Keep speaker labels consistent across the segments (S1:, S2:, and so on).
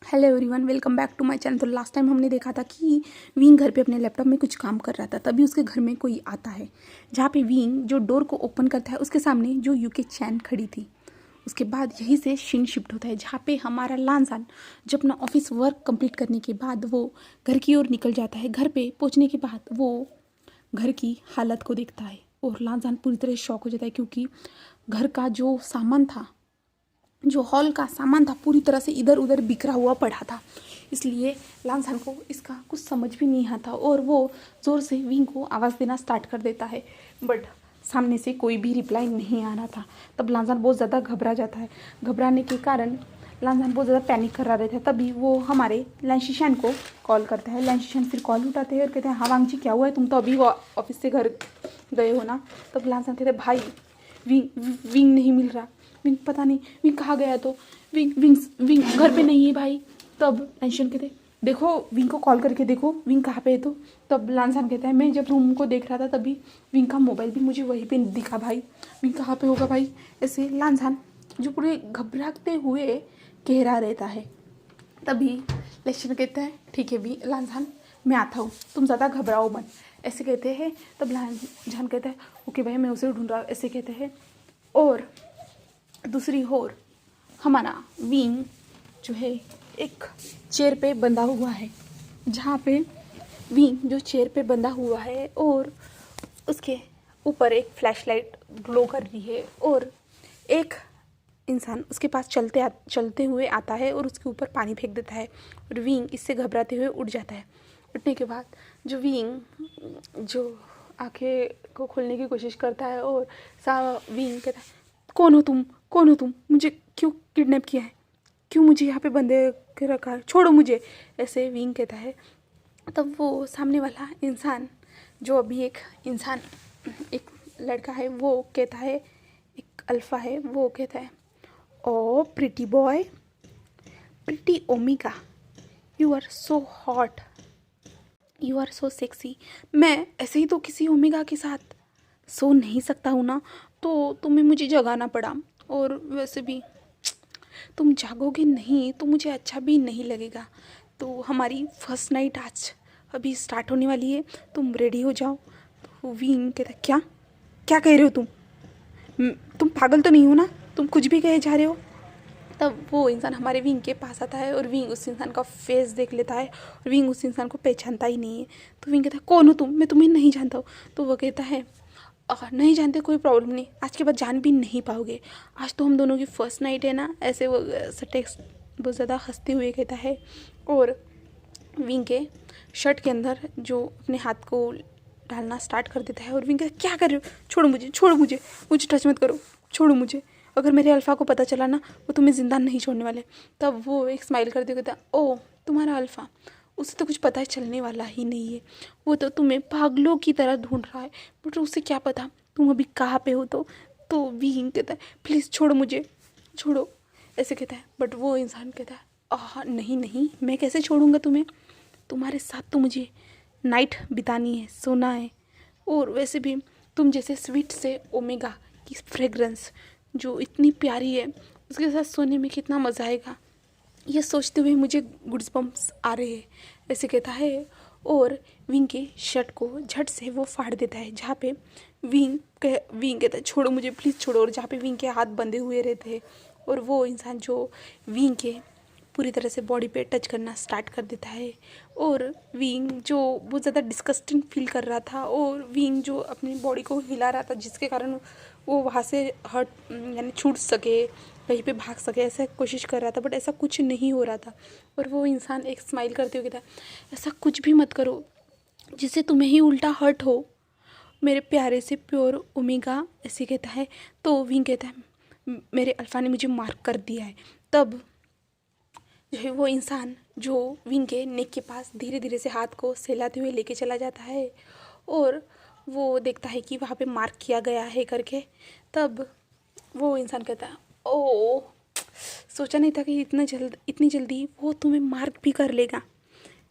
S1: Hello everyone, welcome back to my channel. तो last time हमने देखा था कि विंग घर पे अपने लैपटॉप में कुछ काम कर रहा था। तभी उसके घर में कोई आता है, जहाँ पे विंग जो डोर को ओपन करता है उसके सामने जो यूके चैन खड़ी थी। उसके बाद यहीं से शिन शिफ्ट होता है, जहाँ पे हमारा लानजान जो अपना ऑफिस वर्क कंप्लीट करने के बाद वो घर की ओर निकल जाता है। घर पे पहुँचने के बाद वो घर की हालत को देखता है और लानजान पूरी तरह शॉक हो जाता है, क्योंकि घर का जो सामान था, जो हॉल का सामान था, पूरी तरह से इधर उधर बिखरा हुआ पड़ा था। इसलिए लानसान को इसका कुछ समझ भी नहीं आता और वो ज़ोर से विंग को आवाज़ देना स्टार्ट कर देता है, बट सामने से कोई भी रिप्लाई नहीं आ रहा था। तब लानसान बहुत ज़्यादा घबरा जाता है। घबराने के कारण लानसान बहुत ज़्यादा पैनिक कर रहा रहता है। तभी वो हमारे लैंशिशान को कॉल करता है। लैंशिशान फिर कॉल उठाते हैं और कहते हैं, हाँ वांग जी, क्या हुआ है? तुम तो अभी ऑफिस से घर गए हो ना? तब लानसान कहते हैं, भाई विंग नहीं मिल रहा। विंग पता नहीं विंग कहाँ गया। तो विंग घर पे नहीं है भाई। तब लैंशन कहते, देखो विंग को कॉल करके देखो विंग कहाँ पे है। तो तब लानसान कहता है, मैं जब रूम को देख रहा था तभी विंग का मोबाइल भी मुझे वहीं पे दिखा भाई। विंग कहाँ पे होगा भाई? ऐसे लानसान जो पूरे घबराते हुए कह रहा रहता है। तभी लैंशन कहता है, ठीक है भी लानसान, मैं आता हूँ, तुम ज़्यादा घबराओ मत, ऐसे कहते हैं। तब लानसान कहता है, ओके भाई, मैं उसे ढूंढ रहा हूँ, ऐसे कहते हैं। और दूसरी ओर हमारा विंग जो है एक चेयर पे बंधा हुआ है, जहाँ पे विंग जो चेयर पे बंधा हुआ है और उसके ऊपर एक फ्लैशलाइट ग्लो कर रही है और एक इंसान उसके पास चलते हुए आता है और उसके ऊपर पानी फेंक देता है और विंग इससे घबराते हुए उठ जाता है। उठने के बाद जो विंग जो आंखें को खोलने की कोशिश करता है और विंग कहता है, कौन हो तुम? कौन हो तुम? मुझे क्यों किडनैप किया है? क्यों मुझे यहाँ पे बंदे के रखा है? छोड़ो मुझे, ऐसे विंग कहता है। तब वो सामने वाला इंसान जो अभी एक लड़का है, वो कहता है, एक अल्फ़ा है, वो कहता है, oh pretty boy, pretty Omika, you are so hot, you are so sexy. मैं ऐसे ही तो किसी ओमेगा के साथ सो नहीं सकता हूँ ना, तो तुम्हें मुझे जगाना पड़ा। और वैसे भी तुम जागोगे नहीं तो मुझे अच्छा भी नहीं लगेगा। तो हमारी फर्स्ट नाइट आज अभी स्टार्ट होने वाली है, तुम रेडी हो जाओ। तो विंग कहता, क्या क्या कह रहे हो तुम? तुम पागल तो नहीं हो ना? तुम कुछ भी कहे जा रहे हो। तब वो इंसान हमारे विंग के पास आता है और विंग उस इंसान का फेस देख लेता है और विंग उस इंसान को पहचानता ही नहीं है। तो विंग कहता है, कौन हो तुम? मैं तुम्हें नहीं जानता हूँ। तो वो कहता है, नहीं जानते कोई प्रॉब्लम नहीं, आज के बाद जान भी नहीं पाओगे, आज तो हम दोनों की फर्स्ट नाइट है ना। ऐसे वो सटे बहुत ज़्यादा हंसते हुए कहता है और विंग के शर्ट के अंदर जो अपने हाथ को डालना स्टार्ट कर देता है। और विंग कहता, क्या कर रहे हो? छोड़ो मुझे, छोड़ो मुझे, मुझे टच मत करो, छोड़ो मुझे। अगर मेरे अल्फ़ा को पता चला ना, वो तुम्हें ज़िंदा नहीं छोड़ने वाले। तब वो एक स्माइल करते हुए कहता, ओ तुम्हारा अल्फ़ा, उसे तो कुछ पता चलने वाला ही नहीं है, वो तो तुम्हें पागलों की तरह ढूंढ रहा है, बट उसे क्या पता तुम अभी कहाँ पे हो। तो विंग कहता है, प्लीज़ छोड़ो मुझे, छोड़ो, ऐसे कहता है। बट वो इंसान कहता है, नहीं नहीं, मैं कैसे छोड़ूंगा तुम्हें? तुम्हारे साथ तो मुझे नाइट बितानी है, सोना है। और वैसे भी तुम जैसे स्वीट से ओमेगा की फ्रेगरेंस जो इतनी प्यारी है, उसके साथ सोने में कितना मज़ा आएगा, ये सोचते हुए मुझे गुड्स बम्प्स आ रहे हैं, ऐसे कहता है। और विंग के शर्ट को झट से वो फाड़ देता है, जहाँ पे विंग कहता है, छोड़ो मुझे प्लीज़ छोड़ो। और जहाँ पे विंग के हाथ बंधे हुए रहते हैं और वो इंसान जो विंग के पूरी तरह से बॉडी पे टच करना स्टार्ट कर देता है। और विंग जो बहुत ज़्यादा डिस्कस्टिंग फील कर रहा था और विंग जो अपनी बॉडी को हिला रहा था, जिसके कारण वो वहाँ से हट यानी छूट सके, कहीं पे भाग सके, ऐसा कोशिश कर रहा था, बट ऐसा कुछ नहीं हो रहा था। और वो इंसान एक स्माइल करते हुए कहता, ऐसा कुछ भी मत करो जिससे तुम्हें ही उल्टा हर्ट हो, मेरे प्यारे से प्योर ओमेगा, ऐसे कहता है। तो विंग कहता है, मेरे अल्फ़ा ने मुझे मार्क कर दिया है। तब जो है वो इंसान जो विंग के नेक के पास धीरे धीरे से हाथ को सहलाते हुए लेके चला जाता है और वो देखता है कि वहाँ पे मार्क किया गया है करके। तब वो इंसान कहता है, ओ सोचा नहीं था कि इतनी जल्दी वो तुम्हें मार्क भी कर लेगा,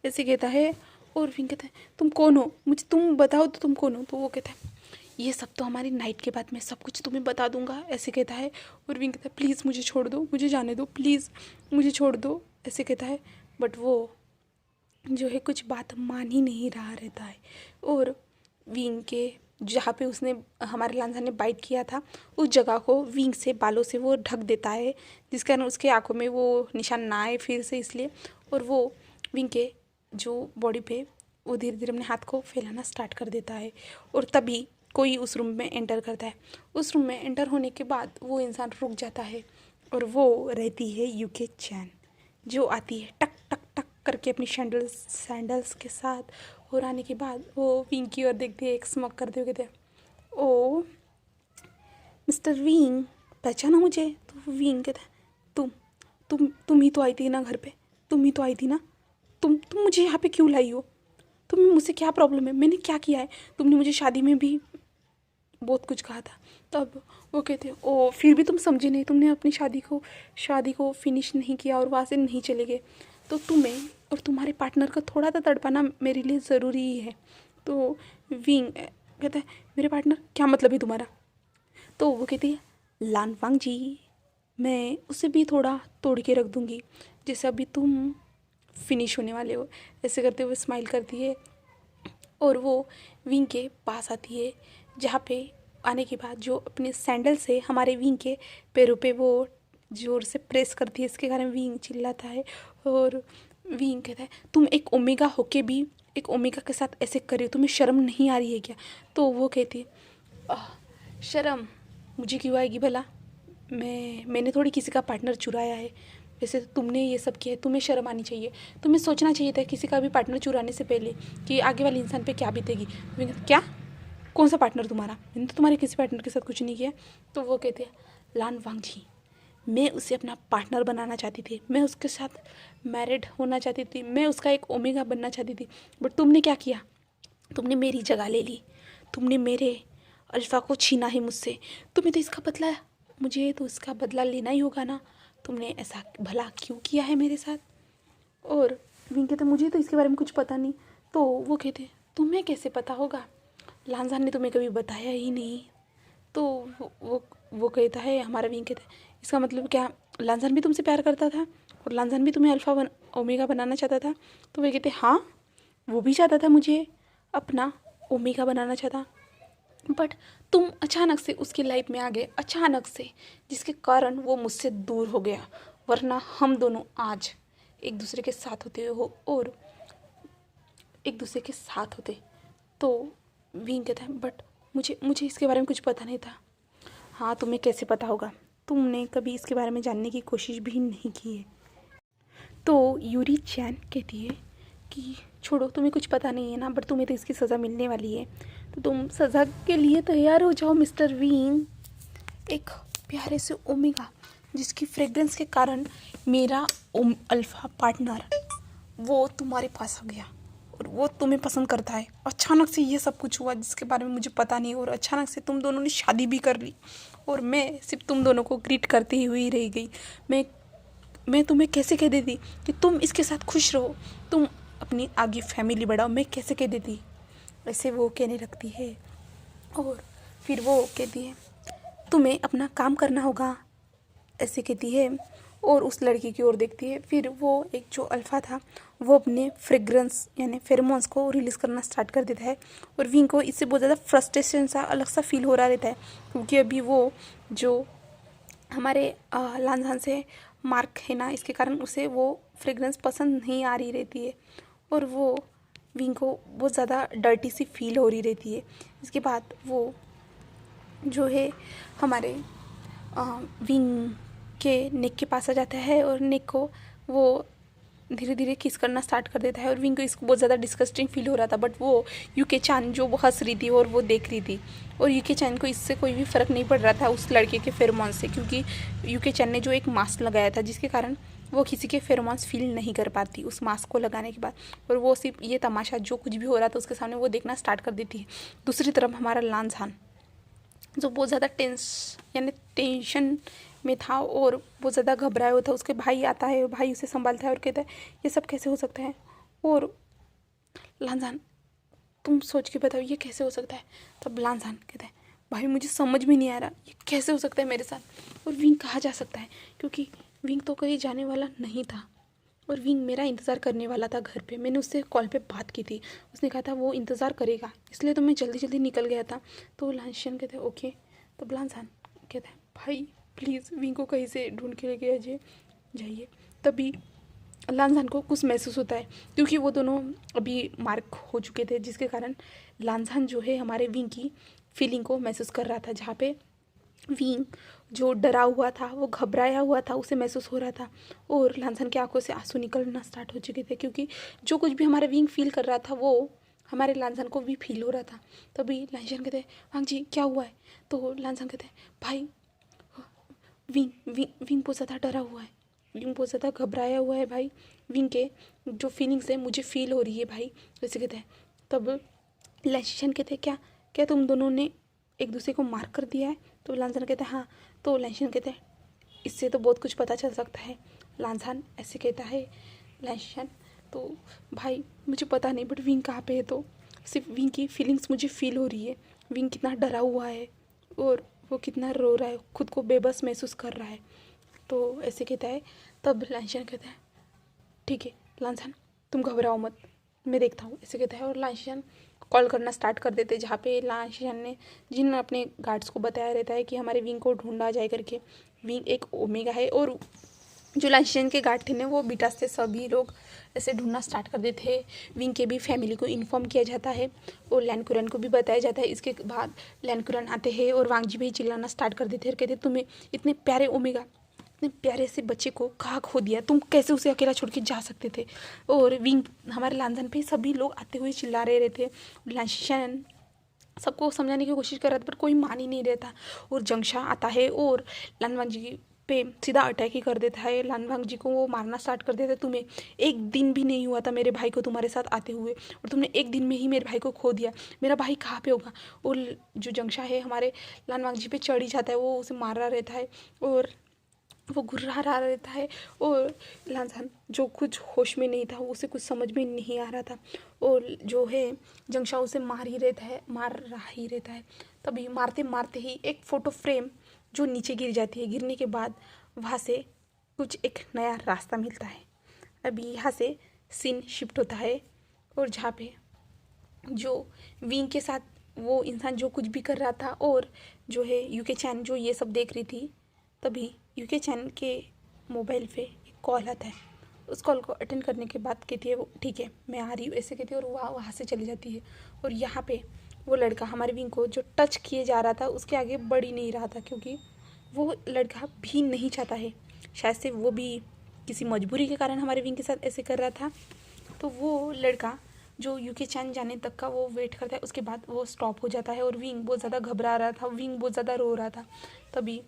S1: ऐसे कहता है। और विंग कहता है, तुम कौन हो? मुझे तुम बताओ तो तुम कौन हो? तो वो कहता है, ये सब तो हमारी नाइट के बाद मैं सब कुछ तुम्हें बता दूंगा, ऐसे कहता है। और विंग कहता है, प्लीज़ मुझे छोड़ दो, मुझे जाने दो, प्लीज़ मुझे छोड़ दो, ऐसे कहता है, बट वो जो है कुछ बात मान ही नहीं रहा रहता है। और विंग के जहाँ पे उसने हमारे लांजा ने बाइट किया था उस जगह को विंग से बालों से वो ढक देता है, जिसके कारण उसके आंखों में वो निशान ना आए फिर से, इसलिए। और वो विंग के जो बॉडी पे वो धीरे धीरे अपने हाथ को फैलाना स्टार्ट कर देता है। और तभी कोई उस रूम में एंटर करता है। उस रूम में एंटर होने के बाद वो इंसान रुक जाता है और वो रहती है यूके चैन, जो आती है टक टक टक करके अपनी सैंडल्स के साथ। और आने के बाद वो विंग की ओर देखती है, एक स्मोक करते हुए कहते हैं, ओ मिस्टर विंग, पहचाना मुझे? तो विंग कहता है, तुम ही तो आई थी ना घर पे, तुम ही तो आई थी ना, तुम मुझे यहाँ पे क्यों लाई हो? तुम्हें मुझसे क्या प्रॉब्लम है? मैंने क्या किया है? तुमने मुझे शादी में भी बहुत कुछ कहा था। तब वो कहते हैं, ओ फिर भी तुम समझे नहीं, तुमने अपनी शादी को फिनिश नहीं किया और वहाँ से नहीं चले गए। तो तुम्हें और तुम्हारे पार्टनर का थोड़ा सा तड़पाना मेरे लिए ज़रूरी ही है। तो विंग कहता है, मेरे पार्टनर, क्या मतलब है तुम्हारा? तो वो कहती है, लान वांग जी, मैं उसे भी थोड़ा तोड़ के रख दूँगी, जैसे अभी तुम फिनिश होने वाले हो। ऐसे करते हुए स्माइल करती है और वो विंग के पास आती है, जहाँ पे आने के बाद जो अपने सैंडल से हमारे विंग के पैरों पे वो ज़ोर से प्रेस करती है, इसके कारण विंग चिल्लाता है। और विंग कहता है, तुम एक ओमेगा होके भी एक ओमेगा के साथ ऐसे कर रही हो, तुम्हें शर्म नहीं आ रही है क्या? तो वो कहती है, शर्म मुझे क्यों आएगी भला? मैंने थोड़ी किसी का पार्टनर चुराया है। वैसे तो तुमने ये सब किया है, तुम्हें शर्म आनी चाहिए। तुम्हें सोचना चाहिए था किसी का भी पार्टनर चुराने से पहले कि आगे वाले इंसान पे क्या बीतेगी। क्या? कौन सा पार्टनर तुम्हारा? मैंने तो तुम्हारे किसी पार्टनर के साथ कुछ नहीं किया। तो वो कहते हैं, लान वांग जी, मैं उसे अपना पार्टनर बनाना चाहती थी, मैं उसके साथ मैरिड होना चाहती थी, मैं उसका एक ओमेगा बनना चाहती थी। बट तुमने क्या किया? तुमने मेरी जगह ले ली, तुमने मेरे अल्फ़ा को छीना है मुझसे। तुम्हें तो इसका बदला, मुझे तो इसका बदला लेना ही होगा ना। तुमने ऐसा भला क्यों किया है मेरे साथ? और विंग कहते, मुझे तो इसके बारे में कुछ पता नहीं। तो वो कहते, तुम्हें कैसे पता होगा? लांजान ने तुम्हें कभी बताया ही नहीं। तो वो कहता है, हमारा विंग कहता है, इसका मतलब क्या लांजान भी तुमसे प्यार करता था और लांजान भी तुम्हें ओमेगा बनाना चाहता था? तो वे कहते, हाँ, वो भी चाहता था मुझे अपना ओमेगा बनाना चाहता, बट तुम अचानक से उसकी लाइफ में आ गए, अचानक से, जिसके कारण वो मुझसे दूर हो गया। वरना हम दोनों आज एक दूसरे के साथ होते हो और एक दूसरे के साथ होते। तो विंग कहता है, बट मुझे इसके बारे में कुछ पता नहीं था। हाँ, तुम्हें कैसे पता होगा? तुमने कभी इसके बारे में जानने की कोशिश भी नहीं की है। तो यूरी चैन कहती है कि छोड़ो, तुम्हें कुछ पता नहीं है ना, बट तुम्हें तो इसकी सज़ा मिलने वाली है, तो तुम सज़ा के लिए तैयार हो जाओ मिस्टर विंग। एक प्यारे से ओमेगा जिसकी फ्रेग्रेंस के कारण मेरा अल्फ़ा पार्टनर वो तुम्हारे पास आ गया और वो तुम्हें पसंद करता है। अचानक से ये सब कुछ हुआ जिसके बारे में मुझे पता नहीं, और अचानक से तुम दोनों ने शादी भी कर ली और मैं सिर्फ तुम दोनों को ग्रीट करती हुई रह गई। मैं तुम्हें कैसे कह देती कि तुम इसके साथ खुश रहो, तुम अपनी आगे फैमिली बढ़ाओ, मैं कैसे कह देती? ऐसे वो कहने लगती है। और फिर वो कहती है, तुम्हें अपना काम करना होगा, ऐसे कहती है। और उस लड़की की ओर देखती है। फिर वो एक जो अल्फ़ा था वो अपने फ्रेग्रेंस यानी फेरोमोन्स को रिलीज़ करना स्टार्ट कर देता है। और विंग को इससे बहुत ज़्यादा फ्रस्ट्रेशन सा अलग सा फील हो रहा रहता है, क्योंकि अभी वो जो हमारे लांझान से मार्क है ना, इसके कारण उसे वो फ्रेग्रेंस पसंद नहीं आ रही रहती है और वो विंग को बहुत ज़्यादा डर्टी सी फील हो रही रहती है। इसके बाद वो जो है हमारे विंग के नेक के पास आ जाता है और नेक को वो धीरे धीरे किस करना स्टार्ट कर देता है। और विंग को इसको बहुत ज़्यादा डिस्गस्टिंग फील हो रहा था, बट वो यूके चान जो वो हंस रही थी और वो देख रही थी, और यूके चान को इससे कोई भी फ़र्क नहीं पड़ रहा था उस लड़के के फेरोमोन्स से, क्योंकि यूके चान ने जो एक मास्क लगाया था जिसके कारण वो किसी के फेरोमोन्स फील नहीं कर पाती उस मास्क को लगाने के बाद, और वो सिर्फ ये तमाशा जो कुछ भी हो रहा था उसके सामने वो देखना स्टार्ट कर देती है। दूसरी तरफ हमारा लांझान जो बहुत ज़्यादा टेंशन में था और बहुत ज़्यादा घबराया हुआ था, उसके भाई आता है और भाई उसे संभालता है और कहता है ये सब कैसे हो सकता है। और लांझान, तुम सोच के बताओ ये कैसे हो सकता है। तब लांझान कहता है, भाई मुझे समझ में नहीं आ रहा ये कैसे हो सकता है मेरे साथ। और विंग कहाँ जा सकता है, क्योंकि विंग तो कहीं जाने वाला नहीं था, और विंग मेरा इंतज़ार करने वाला था घर पे। मैंने उससे कॉल पे बात की थी, उसने कहा था वो इंतज़ार करेगा, इसलिए तो मैं जल्दी जल्दी निकल गया था। तो लांशन कहते हैं ओके। तब लांसान कहता है भाई प्लीज़ विंग को कहीं से ढूंढ के लेके जाइए। तभी लांसान को कुछ महसूस होता है, क्योंकि वो दोनों अभी मार्क हो चुके थे, जिसके कारण लांसान जो है हमारे विंग की फीलिंग को महसूस कर रहा था। जहाँ पे विंग जो डरा हुआ था, वो घबराया हुआ था, उसे महसूस हो रहा था। और लांसन की आंखों से आंसू निकलना स्टार्ट हो चुके थे, क्योंकि जो कुछ भी हमारा विंग फील कर रहा था वो हमारे लांसन को भी फील हो रहा था। तभी लांसन कहते हैं वांग जी क्या हुआ है? तो लांसन कहते हैं भाई विंग विंग विंग बहुत ज़्यादा डरा हुआ है, विंग बहुत ज़्यादा घबराया हुआ है भाई, विंग के जो फीलिंग्स है मुझे फील हो रही है भाई, जैसे कहते हैं। तब लांसन कहते हैं क्या क्या तुम दोनों ने एक दूसरे को मार कर दिया है? तो लांसान कहता है हाँ। तो लांसान कहते हैं इससे तो बहुत कुछ पता चल सकता है। लांसान ऐसे कहता है लांसान तो भाई मुझे पता नहीं, बट विंग कहाँ पे है? तो सिर्फ विंग की फीलिंग्स मुझे फील हो रही है, विंग कितना डरा हुआ है और वो कितना रो रहा है, खुद को बेबस महसूस कर रहा है। तो ऐसे कहता है। तब लांसान कहता है ठीक है लांसान तुम घबराओ मत, मैं देखता हूँ, ऐसे कहता है। और लांसान कॉल करना स्टार्ट कर देते, जहाँ पे लांसान ने जिन अपने गार्ड्स को बताया रहता है कि हमारे विंग को ढूंढा जाए करके। विंग एक ओमेगा है, और जो लांसान के गार्ड थे ना वो बीटा से सभी लोग ऐसे ढूंढना स्टार्ट कर देते हैं। विंग के भी फैमिली को इन्फॉर्म किया जाता है और लैनकुरन को भी बताया जाता है। इसके बाद लैनकुरन आते हैं और वांगजी भी चिल्लाना स्टार्ट कर देते हैं और कहते तुम्हें इतने प्यारे ओमेगा, इतने प्यारे से बच्चे को कहाँ खो दिया, तुम कैसे उसे अकेला छोड़ के जा सकते थे? और विंग हमारे लांसन पे सभी लोग आते हुए चिल्ला रहे थे। लांसान सबको समझाने की कोशिश कर रहा था, पर कोई मान ही नहीं रहता। और जंगशा आता है और लानवांग जी पे सीधा अटैक ही कर देता है। लानवांग जी को वो मारना स्टार्ट कर देता है। तुम्हें एक दिन भी नहीं हुआ था मेरे भाई को तुम्हारे साथ आते हुए, और तुमने एक दिन में ही मेरे भाई को खो दिया, मेरा भाई कहाँ पे होगा? और जो जंगशा है हमारे लानवांग जी पे चढ़ ही जाता है, वो उसे मार रहा रहता है और वो घुर्रा रहा रहता है। और लांसान जो कुछ होश में नहीं था, उसे कुछ समझ में नहीं आ रहा था, और जो है जंगशा उसे मार रहा ही रहता है। तभी मारते मारते ही एक फ़ोटो फ्रेम जो नीचे गिर जाती है, गिरने के बाद वहाँ से कुछ एक नया रास्ता मिलता है। अभी यहाँ से सीन शिफ्ट होता है, और जहाँ पे जो विंग के साथ वो इंसान जो कुछ भी कर रहा था, और जो है यूके चैन जो ये सब देख रही थी, तभी यूके चैन के मोबाइल पे एक कॉल आता है। उस कॉल को अटेंड करने के बाद कहती है वो ठीक है मैं आ रही हूँ, ऐसे कहती है, और वहाँ से चली जाती है। और यहाँ पे वो लड़का हमारे विंग को जो टच किए जा रहा था उसके आगे बढ़ ही नहीं रहा था, क्योंकि वो लड़का भी नहीं चाहता है, शायद से वो भी किसी मजबूरी के कारण हमारे विंग के साथ ऐसे कर रहा था। तो वो लड़का जो यूके चैन जाने तक का वो वेट करता है, उसके बाद वो स्टॉप हो जाता है, और विंग बहुत ज़्यादा घबरा रहा था, विंग बहुत ज़्यादा रो रहा था। तभी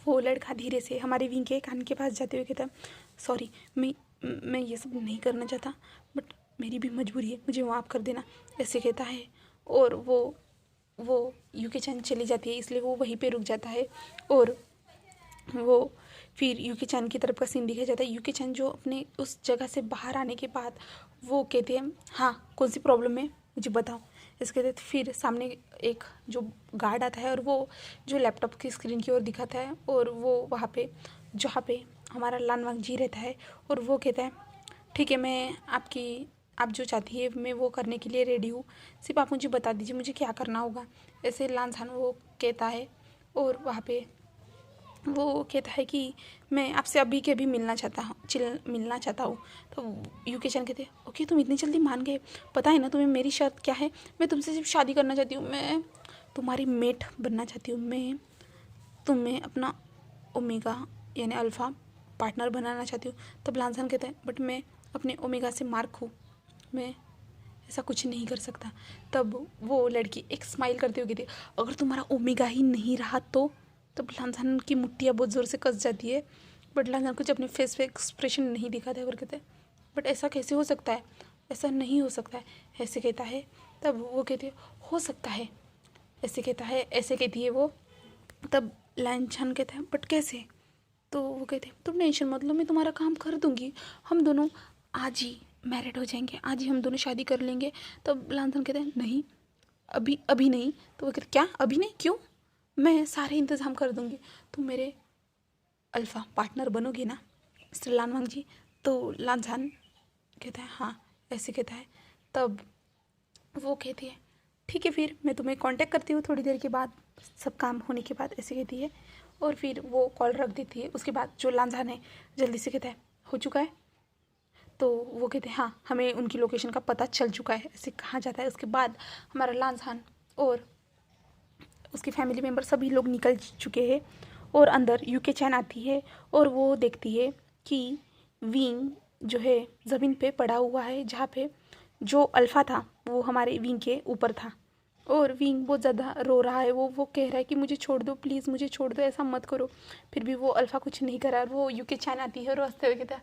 S1: वो लड़का धीरे से हमारे विंग के कान के पास जाते हुए कहता है सॉरी मैं ये सब नहीं करना चाहता, बट मेरी भी मजबूरी है, मुझे माफ़ कर देना, ऐसे कहता है। और वो यूके चैन चली जाती है, इसलिए वो वहीं पे रुक जाता है। और वो फिर यूके चैन की तरफ का सीन दिखाया जाता है। यूके चैन जो अपने उस जगह से बाहर आने के बाद वो कहते हैं हाँ कौन सी प्रॉब्लम है मुझे बताओ, इसके बाद फिर सामने एक जो गार्ड आता है और वो जो लैपटॉप की स्क्रीन की ओर दिखाता है, और वो वहाँ पे जहाँ पे हमारा लानवांग जी रहता है, और वो कहता है ठीक है मैं आप जो चाहती है मैं वो करने के लिए रेडी हूँ, सिर्फ आप मुझे बता दीजिए मुझे क्या करना होगा, ऐसे लानसान वो कहता है। और वहाँ पे वो कहता है कि मैं आपसे अभी के अभी मिलना चाहता हूँ। तो यूके चैन कहते हैं ओके तुम इतनी जल्दी मान गए, पता है ना तुम्हें मेरी शर्त क्या है, मैं तुमसे सिर्फ शादी करना चाहती हूँ, मैं तुम्हारी मेट बनना चाहती हूँ, मैं तुम्हें अपना ओमेगा यानी अल्फ़ा पार्टनर बनाना चाहती हूँ। तब लांसान कहता है बट मैं अपने ओमेगा से मार्क हूँ, मैं ऐसा कुछ नहीं कर सकता। तब वो लड़की एक स्माइल करते हुए कहती है अगर तुम्हारा ओमेगा ही नहीं रहा तो? तब लांसान की मुट्ठियाँ बहुत ज़ोर से कस जाती है, बट लांसान कुछ अपने फेस पे एक्सप्रेशन नहीं दिखाता है और कहते हैं बट ऐसा कैसे हो सकता है, ऐसा नहीं हो सकता है, ऐसे कहता है। तब वो कहती है हो सकता है, ऐसे कहता है, ऐसे कहती है वो। तब लांसान कहता है बट कैसे? तो वो कहते हैं तुम टेंशन मत लो, मैं तुम्हारा काम कर दूँगी, हम दोनों आज ही मैरिड हो जाएंगे, आज ही हम दोनों शादी कर लेंगे। तब लांसान कहते हैं नहीं अभी नहीं। तो वो कहते क्या अभी नहीं, क्यों? मैं सारे इंतज़ाम कर दूँगी, तुम मेरे अल्फ़ा पार्टनर बनोगे ना मिस्टर लानवांग जी, तो लांझान कहता है हाँ ऐसे कहता है। तब वो कहती है ठीक है फिर मैं तुम्हें कांटेक्ट करती हूँ थोड़ी देर के बाद, सब काम होने के बाद, ऐसे कहती है। और फिर वो कॉल रख देती है। उसके बाद जो लांझान है जल्दी से कहता है हो चुका है। तो वो कहते हैं हाँ हमें उनकी लोकेशन का पता चल चुका है, ऐसे कहा जाता है। उसके बाद हमारा लांझान और उसके फैमिली मेम्बर सभी लोग निकल चुके हैं और अंदर यूके चैन आती है और वो देखती है कि विंग जो है ज़मीन पे पड़ा हुआ है, जहाँ पे जो अल्फ़ा था वो हमारे विंग के ऊपर था। और विंग बहुत ज़्यादा रो रहा है। वो कह रहा है कि मुझे छोड़ दो प्लीज़, मुझे छोड़ दो, ऐसा मत करो। फिर भी वो अल्फ़ा कुछ नहीं कर रहा। वो यूके चैन आती है और हंसते हुए कहता है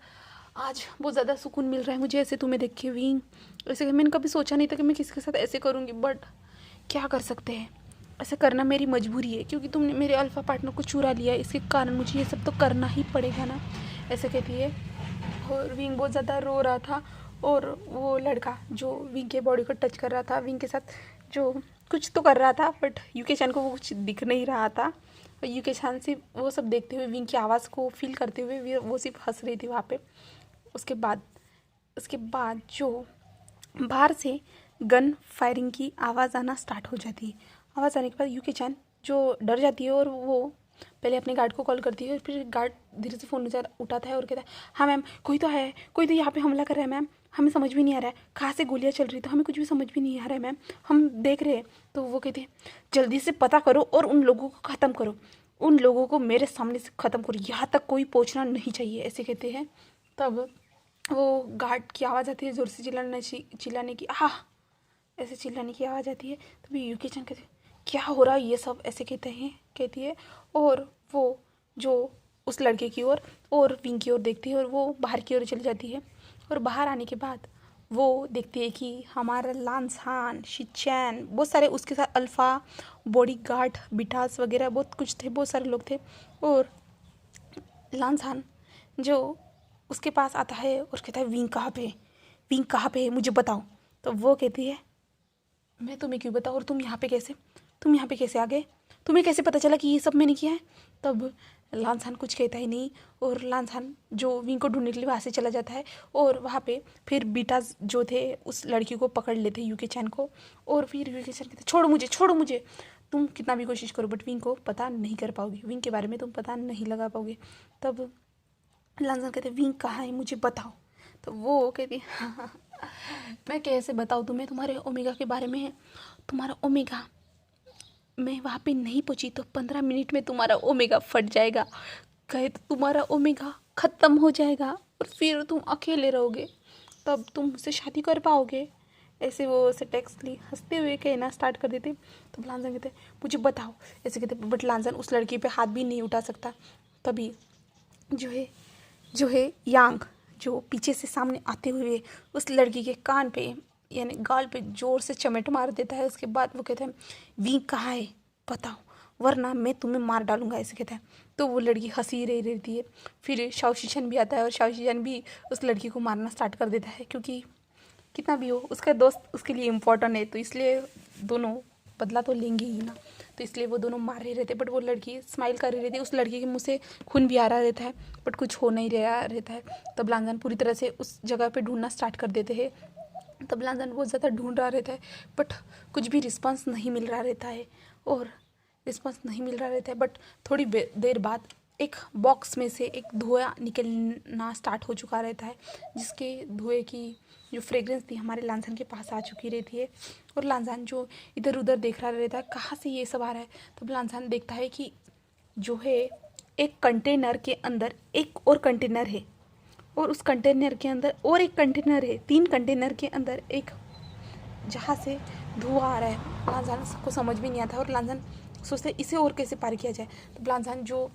S1: आज बहुत ज़्यादा सुकून मिल रहा है मुझे ऐसे तुम्हें देख के विंग। ऐसे मैंने कभी सोचा नहीं था कि मैं किसी के साथ ऐसे करूँगी, बट क्या कर सकते हैं, ऐसा करना मेरी मजबूरी है क्योंकि तुमने मेरे अल्फ़ा पार्टनर को चुरा लिया, इसके कारण मुझे ये सब तो करना ही पड़ेगा ना, ऐसे कहती है। और विंग बहुत ज़्यादा रो रहा था और वो लड़का जो विंग के बॉडी को टच कर रहा था, विंग के साथ जो कुछ तो कर रहा था, बट यूके चैन को वो कुछ दिख नहीं रहा था। और यूके चैन से वो सब देखते हुए, विंग की आवाज़ को फील करते हुए वो सिर्फ हंस रही थी वहाँ पे। उसके बाद जो बाहर से गन फायरिंग की आवाज़ आना स्टार्ट हो जाती है। आवाज़ आने के बाद यूके चैन जो डर जाती है और वो पहले अपने गार्ड को कॉल करती है और फिर गार्ड धीरे से फ़ोन उठाता है और कहता है हाँ मैम कोई तो है, कोई तो यहाँ पे हमला कर रहा है मैम, हमें समझ भी नहीं आ रहा है कहाँ से गोलियाँ चल रही, तो हमें कुछ भी समझ भी नहीं आ रहा है मैम, हम देख रहे हैं। तो वो कहते हैं जल्दी से पता करो और उन लोगों को ख़त्म करो, उन लोगों को मेरे सामने से ख़त्म करो, यहाँ तक कोई पहुँचना नहीं चाहिए, ऐसे कहते हैं। तब वो गार्ड की आवाज़ आती है ज़ोर से चिल्लाने की, आह ऐसे चिल्लाने की आवाज़ आती है। तभी यूके चैन कहते क्या हो रहा है ये सब, ऐसे कहती है। और वो जो उस लड़के की ओर और विंग की ओर देखती है और वो बाहर की ओर चली जाती है। और बाहर आने के बाद वो देखती है कि हमारा लांझान, शिचैन, बहुत सारे उसके साथ अल्फ़ा, बॉडी गार्ड, बिटास वगैरह बहुत कुछ थे, बहुत सारे लोग थे। और लांझान जो उसके पास आता है और कहता है विंग कहाँ पे है मुझे बताओ। तो वो कहती है मैं तुम्हें क्यों बताऊँ, और तुम यहाँ पे कैसे आ गए, तुम्हें कैसे पता चला कि ये सब मैंने किया है। तब लांझान कुछ कहता ही नहीं और लांझान जो विंग को ढूंढने के लिए वहाँ से चला जाता है। और वहाँ पे फिर बीटाज जो थे उस लड़की को पकड़ लेते यूके चैन को। और फिर यूके चैन कहते छोड़ो मुझे, तुम कितना भी कोशिश करो बट विंग को पता नहीं कर पाओगे, विंग के बारे में तुम पता नहीं लगा पाओगे। तब लांझान कहते विंग कहाँ है मुझे बताओ। तो वो कहती हाँ मैं कैसे बताऊँ तुम्हें, तुम्हारे ओमेगा के बारे में है, तुम्हारा ओमेगा, मैं वहाँ पे नहीं पहुँची तो 15 मिनट में तुम्हारा ओमेगा फट जाएगा, कहे तो तुम्हारा ओमेगा ख़त्म हो जाएगा और फिर तुम अकेले रहोगे, तब तुम मुझसे शादी कर पाओगे। ऐसे वो ऐसे टेक्सटली हंसते हुए कहना स्टार्ट कर देते। तो लांझान कहते मुझे बताओ, ऐसे कहते, बट लांझान उस लड़की पे हाथ भी नहीं उठा सकता। तभी जो है यांग जो पीछे से सामने आते हुए उस लड़की के कान पे यानी गाल पे ज़ोर से चमेट मार देता है। उसके बाद वो कहता है विंग कहाँ है बताओ वरना मैं तुम्हें मार डालूंगा, ऐसे कहता है। तो वो लड़की हंसी रही रहती है। फिर शाओशिचन भी आता है और शाओशिचन भी उस लड़की को मारना स्टार्ट कर देता है, क्योंकि कितना भी हो उसका दोस्त उसके लिए इम्पोर्टेंट है, तो इसलिए दोनों बदला तो लेंगे ही ना, तो इसलिए वो दोनों मार रहे रहते। बट वो लड़की स्माइल कर रही रहती है, उस लड़की के मुंह से खून भी आ रहा रहता है बट कुछ हो नहीं रहा रहता है। तब लांझान पूरी तरह से उस जगह पे ढूंढना स्टार्ट कर देते हैं। तब लांझान बहुत ज़्यादा ढूंढ रहा रहता है बट कुछ भी रिस्पॉन्स नहीं मिल रहा रहता है बट थोड़ी देर बाद एक बॉक्स में से एक धुआं निकलना स्टार्ट हो चुका रहता है, जिसके धुएं की जो फ्रेग्रेंस थी हमारे लांझान के पास आ चुकी रहती है। और लांझान जो इधर उधर देख रहा रहता है कहाँ से ये सब आ रहा है। तब लांझान देखता है कि जो है एक कंटेनर के अंदर एक और कंटेनर है और उस कंटेनर के अंदर और एक कंटेनर है, 3 कंटेनर के अंदर एक जहाँ से धुआं आ रहा है। लांझान को समझ भी नहीं आता और लांझान सोचते इसे और कैसे पार किया जाए। तो लांझान जो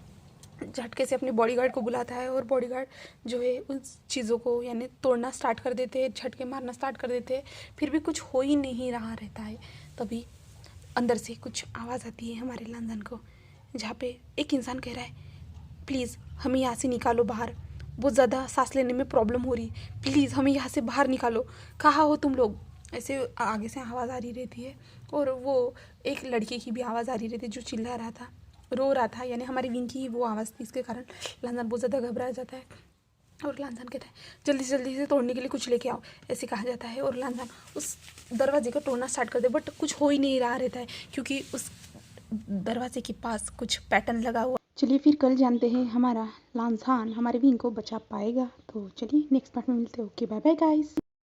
S1: झटके से अपने बॉडीगार्ड को बुलाता है और बॉडीगार्ड जो है उस चीज़ों को यानी तोड़ना स्टार्ट कर देते हैं, झटके मारना स्टार्ट कर देते हैं, फिर भी कुछ हो ही नहीं रहा रहता है। तभी अंदर से कुछ आवाज़ आती है हमारे लांझान को, जहाँ पे एक इंसान कह रहा है प्लीज़ हमें यहाँ से निकालो बाहर, बहुत ज़्यादा सांस लेने में प्रॉब्लम हो रही, प्लीज़ हमें यहाँ से बाहर निकालो, कहाँ हो तुम लोग, ऐसे आगे से आवाज़ आ रही रहती है। और वो एक लड़के की भी आवाज़ आ रही रहती है जो चिल्ला रहा था, रो रहा था, यानी हमारी विंग की वो आवाज़ थी, इसके कारण लांझान बहुत ज़्यादा घबरा जाता है। और लांसान कहता है जल्दी से तोड़ने के लिए कुछ लेके आओ, ऐसे कहा जाता है। और लांसान उस दरवाजे को तोड़ना स्टार्ट कर दे, बट कुछ हो ही नहीं रहा रहता है क्योंकि उस दरवाजे के पास कुछ पैटर्न लगा हुआ। चलिए फिर कल जानते हैं हमारा लांसान हमारे विंग को बचा पाएगा। तो चलिए नेक्स्ट पार्ट में मिलते हैं। Okay bye bye guys.